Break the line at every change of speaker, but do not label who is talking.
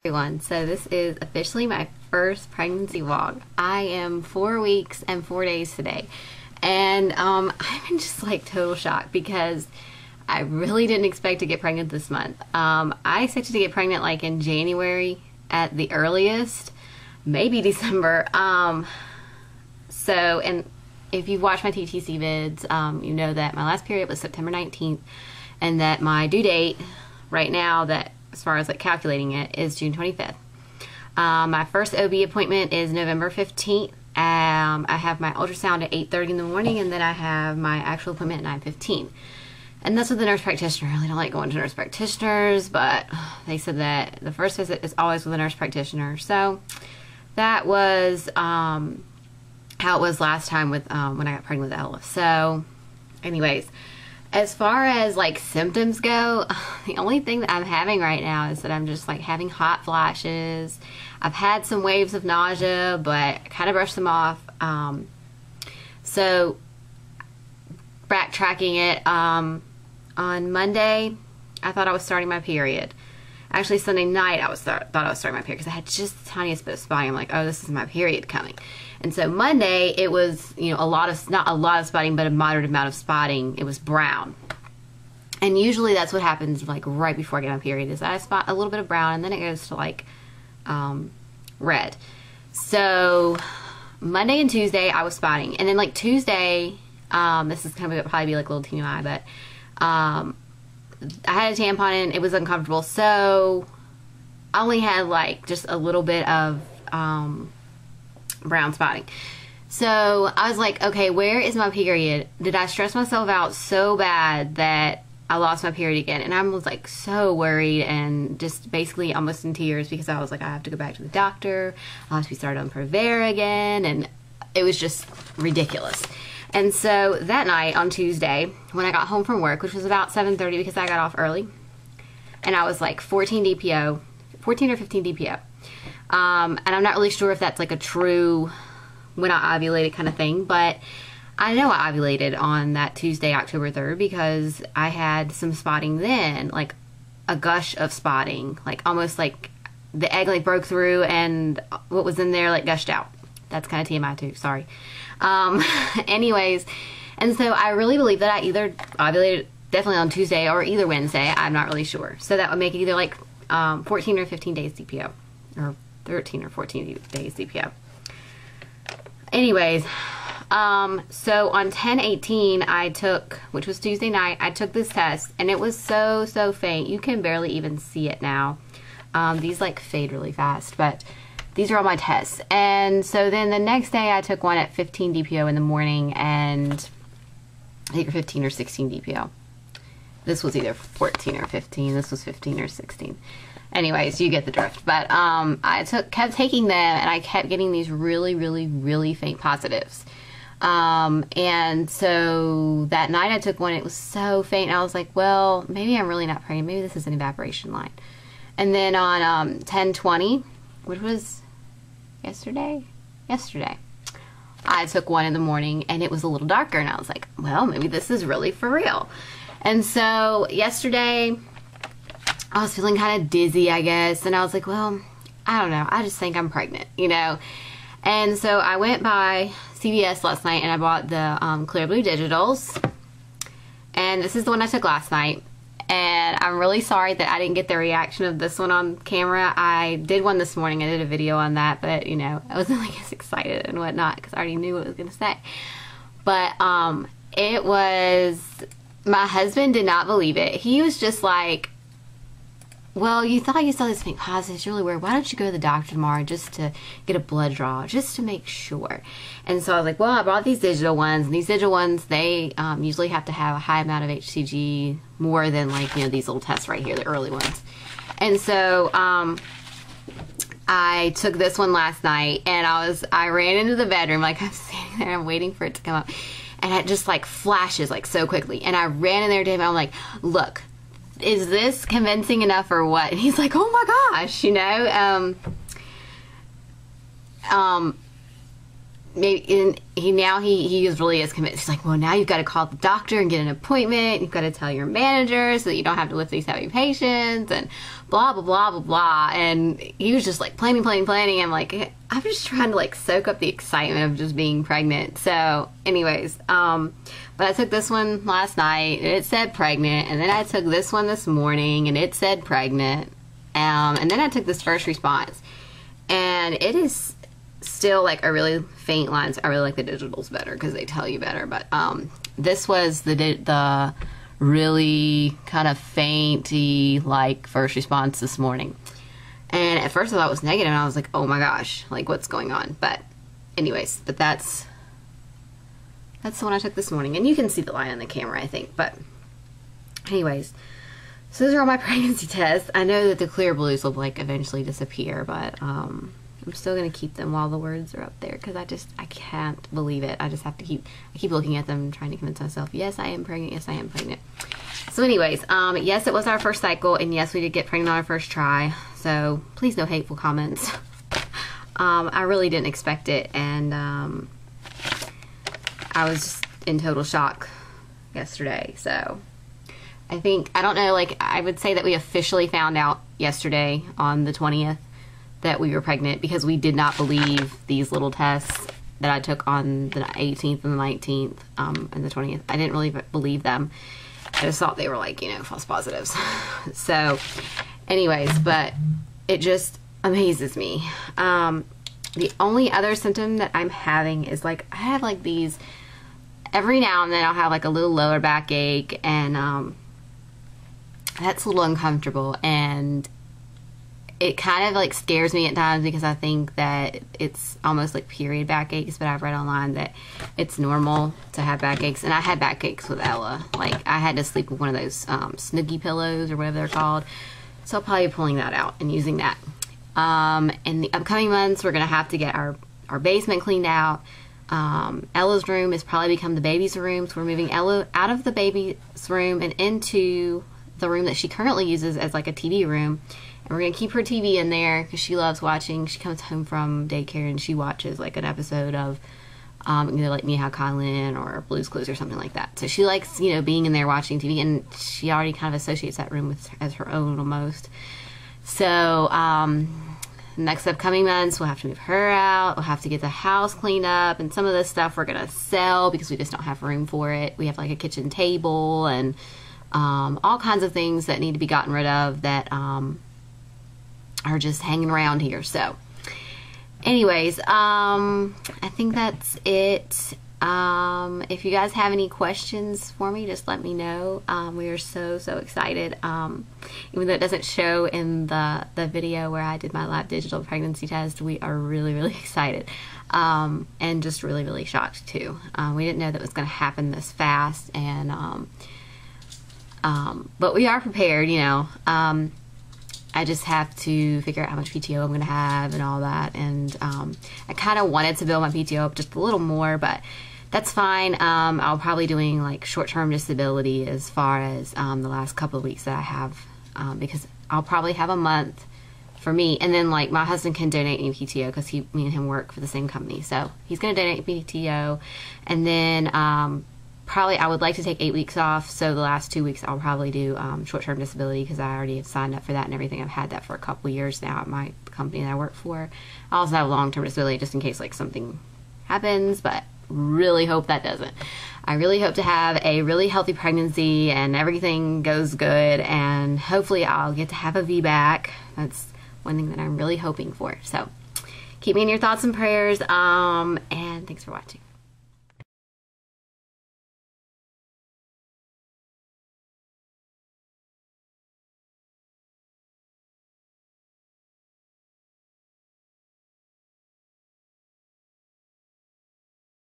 Everyone, so this is officially my first pregnancy vlog. I am 4 weeks and 4 days today, and I'm in just like total shock because I really didn't expect to get pregnant this month. I expected to get pregnant like in January at the earliest, maybe December. And if you've watched my TTC vids, you know that my last period was September 19th and that my due date right now, that as far as like calculating it, is June 25th. My first OB appointment is November 15th. I have my ultrasound at 8:30 in the morning, and then I have my actual appointment at 9:15. And that's with the nurse practitioner. I really don't like going to nurse practitioners, but they said that the first visit is always with a nurse practitioner. So that was how it was last time with when I got pregnant with Ella. So anyways, as far as like symptoms go, the only thing that I'm having right now is that I'm just like having hot flashes. I've had some waves of nausea, but I kind of brushed them off. So backtracking it, on Monday, I thought I was starting my period. Actually, Sunday night, I thought I was starting my period because I had just the tiniest bit of spotting. I'm like, oh, this is my period coming. And so Monday, it was, you know, not a lot of spotting, but a moderate amount of spotting. It was brown. And usually that's what happens like right before I get my period, is I spot a little bit of brown and then it goes to like red. So Monday and Tuesday, I was spotting. And then like Tuesday, this is kind of probably be like a little TMI, but I had a tampon in, it was uncomfortable, so I only had like just a little bit of brown spotting. So I was like, okay, where is my period? Did I stress myself out so bad that I lost my period again? And I was like so worried and just basically almost in tears because I was like, I have to go back to the doctor, I'll have to be started on Provera again, and it was just ridiculous. And so that night on Tuesday, when I got home from work, which was about 7:30 because I got off early, and I was like 14 or 15 DPO. And I'm not really sure if that's like a true when I ovulated kind of thing, but I know I ovulated on that Tuesday, October 3rd, because I had some spotting then, like a gush of spotting, like almost like the egg like broke through and what was in there like gushed out. That's kind of TMI too, sorry. Anyways, and so I really believe that I either ovulated definitely on Tuesday or either Wednesday. I'm not really sure. So that would make it either like 14 or 15 days DPO, or 13 or 14 days DPO. Anyways, so on 10/18 I took, which was Tuesday night, I took this test, and it was so faint. You can barely even see it now. These like fade really fast, but these are all my tests. And so then the next day I took one at 15 DPO in the morning, and I think 15 or 16 DPO. This was either 14 or 15. This was 15 or 16. Anyways, you get the drift. But I kept taking them, and I kept getting these really faint positives. And so that night I took one, it was so faint, and I was like, well, maybe I'm really not pregnant. Maybe this is an evaporation line. And then on 10/20, which was yesterday, I took one in the morning, and it was a little darker, and I was like, well, maybe this is really for real. And so yesterday I was feeling kind of dizzy, I guess, and I was like, well, I don't know, I just think I'm pregnant, you know. And so I went by CVS last night and I bought the Clear Blue Digitals, and this is the one I took last night. And I'm really sorry that I didn't get the reaction of this one on camera. I did one this morning. I did a video on that, but you know, I wasn't like as excited and whatnot because I already knew what it was going to say. But it was, my husband did not believe it. He was just like, well, you thought you saw this pink positive, it's really weird. Why don't you go to the doctor tomorrow just to get a blood draw, just to make sure? And so I was like, well, I brought these digital ones, and these digital ones, they usually have to have a high amount of HCG, more than like, you know, these little tests right here, the early ones. And so I took this one last night, and I ran into the bedroom, like I'm standing there, I'm waiting for it to come up, and it just like flashes like so quickly. And I ran in there to him, and I'm like, look, is this convincing enough or what? And he's like, oh my gosh, you know. maybe he really is committed. He's like, well, now you've got to call the doctor and get an appointment. You've got to tell your manager so that you don't have to lift these heavy patients and blah, blah, blah, blah, blah. And he was just like planning. I'm like, I'm just trying to like soak up the excitement of just being pregnant. So anyways, but I took this one last night and it said pregnant. And then I took this one this morning and it said pregnant. And then I took this first response and it is still like a really faint lines. I really like the digitals better because they tell you better, but this was the really kind of fainty like first response this morning, and at first I thought it was negative and I was like, oh my gosh, like what's going on? But anyways, but that's the one I took this morning, and you can see the line on the camera, I think. But anyways, so those are all my pregnancy tests. I know that the clear blues will like eventually disappear, but I'm still going to keep them while the words are up there because I can't believe it. I just have to keep looking at them, trying to convince myself, yes, I am pregnant. Yes, I am pregnant. So anyways, yes, it was our first cycle, and yes, we did get pregnant on our first try. So please no hateful comments. I really didn't expect it, and I was just in total shock yesterday. So I don't know, like I would say that we officially found out yesterday on the 20th. That we were pregnant because we did not believe these little tests that I took on the 18th and the 19th and the 20th. I didn't really believe them. I just thought they were like, you know, false positives. So anyways, but it just amazes me. The only other symptom that I'm having is like, I have like these, every now and then I'll have like a little lower back ache, and that's a little uncomfortable, and it kind of like scares me at times because I think that it's almost like period backaches, but I've read online that it's normal to have backaches, and I had backaches with Ella. Like I had to sleep with one of those Snooki pillows or whatever they're called, so I'll probably be pulling that out and using that. In the upcoming months, we're gonna have to get our basement cleaned out. Ella's room has probably become the baby's room, so we're moving Ella out of the baby's room and into the room that she currently uses as like a TV room. And we're going to keep her TV in there because she loves watching. She comes home from daycare and she watches like an episode of either like Mia Conlin or Blue's Clues or something like that. So she likes, you know, being in there watching TV, and she already kind of associates that room as her own almost. So next upcoming months, we'll have to move her out. We'll have to get the house cleaned up, and some of this stuff we're going to sell because we just don't have room for it. We have like a kitchen table and all kinds of things that need to be gotten rid of that are just hanging around here. So anyways, I think that's it. If you guys have any questions for me, just let me know. We are so excited. Even though it doesn't show in the video where I did my live digital pregnancy test, we are really excited, and just really shocked too. We didn't know that it was going to happen this fast, and but we are prepared, you know. I just have to figure out how much PTO I'm going to have and all that. And I kind of wanted to build my PTO up just a little more, but that's fine. I'll probably doing like short-term disability as far as the last couple of weeks that I have, because I'll probably have a month for me. And then like my husband can donate me PTO because me and him work for the same company. So he's going to donate PTO. And then probably I would like to take 8 weeks off, so the last 2 weeks I'll probably do short-term disability because I already have signed up for that and everything. I've had that for a couple of years now at my company that I work for. I also have long-term disability just in case like something happens, but really hope that doesn't. I really hope to have a really healthy pregnancy and everything goes good, and hopefully I'll get to have a VBAC. That's one thing that I'm really hoping for. So keep me in your thoughts and prayers, and thanks for watching.